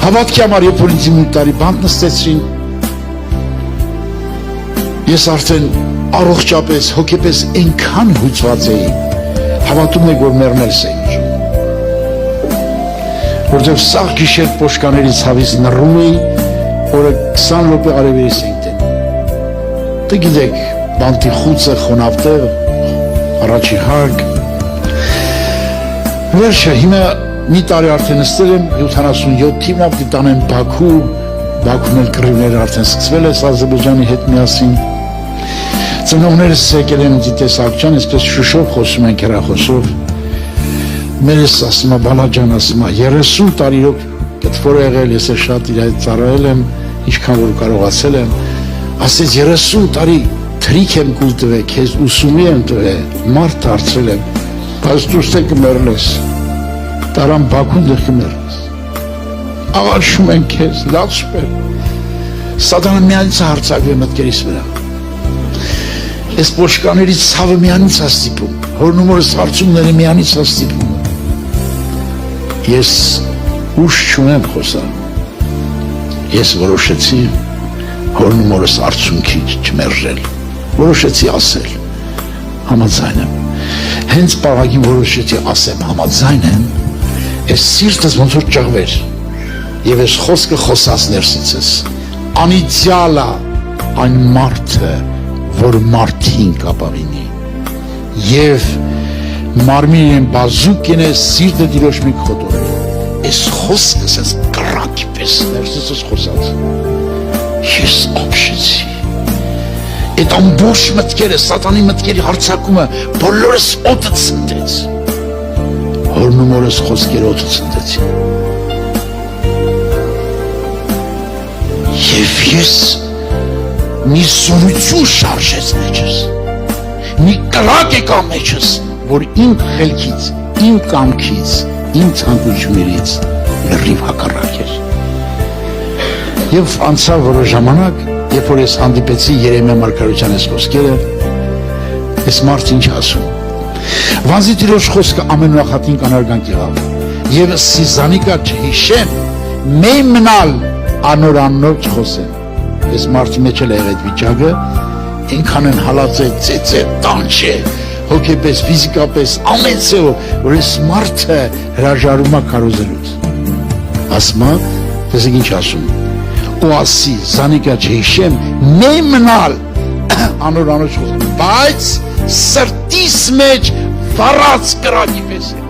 Հավատքի համար երբ որ ինձ 8 տարի բանտ նստեցրին, ես արդեն առողջապես, հոգեպես այնքան հույծված էի, հավատում եք, որ մեռնելս էի ուզում, որտեղ սաղ գիշեր պոշկաների ցավից նռում էի, օրը 20 րոպե արևերից էի տենում։ Դե գիտեք, բանտի խուցը, խոնավտեղ, առաջի հարկ։ Վերջը, հիմա մի տարի արդեն նստել եմ, 77 թիվն ապտի տանեմ Բաքու, Բաքուն էլ կռիվները արդեն սկսվել է Ադրբեջանի հետ միասին։ Ծնողներս եկել են դիտեսակցան, այսպես շուշով խոսում են հեռախոսով։ Մերս ասում է, բալաջան ասում է, 30 տարիով կտվոր եղել, ես էլ շատ իր այդ ծառայել եմ, ինչքան որ կարողացել եմ, ասեց 30 տարի թրիք եմ կուլ տվել, քեզ ուսումի եմ տվել, մարդ դարձրել եմ, բայց դուրս է կմեռնես, տարան Բաքուն դեղ կմեռնես, աղաչում են քեզ, լացում են, սատանը միանից է հարցակվել մտքերիս վրա, ես պոշկաների ցավը միանից է ստիպում, հորնումորս հարցումները միանից է ստիպում, ես ուշ չունեմ խոսալ, ես որոշեցի հորնումորս արցունքից չմերժել, որոշեցի ասել, համաձայն եմ, հենց պաղագին որոշեցի ասեմ, համաձայն եմ, ես սիրտս ոնց որ ճղվեր, և ես խոսքը խոսած ներսից ես, անիդյալա այն մարդը, որ մարդին կապավինի, և մարմին են բազուկ են ես սիրտը դիրոշ մի կխոտորել, ես խոսքս ես կրակի պես ներսից ես խոսած, ես ապշեցի, այդ ամբողջ մտքերը, սատանի մտքերի հարցակումը, բոլորս օդը ցնդեց, հորնումորս խոսքերը օդը ցնդեցին, և ես մի զորություն շարժեց մեջս, մի կրակ եկա մեջս, որ իմ խելքից, իմ կամքից, իմ ցանկություններից լրիվ հակառակ էր։ Եվ անցավ որոշ ժամանակ, երբ որ ես հանդիպեցի Երեմիա մարգարեության այս խոսքերը, ես մարդ ինչ ասում։ Վանզի Տիրոջ խոսքը ամեննախատին կանարգանք եղավ, եւ սիզանիկա չհիշեմ, մեյ մնալ անոր աննոր չխոսեմ։ Ես մարդի մեջ էլ եղել այդ վիճակը, այնքան են հալածել, ծեծել, տանջել, հոգեպես, ֆիզիկապես, ամեն ձևով, որ ես մարդը հրաժարում է քարոզելուց։ Ասում է, տեսեք ինչ ասում, ու ասի, զանիկա չհիշեմ, մեյ մնալ անոր անոր չխոսեմ, բայց սրտիս մեջ վառած կրակի պես է։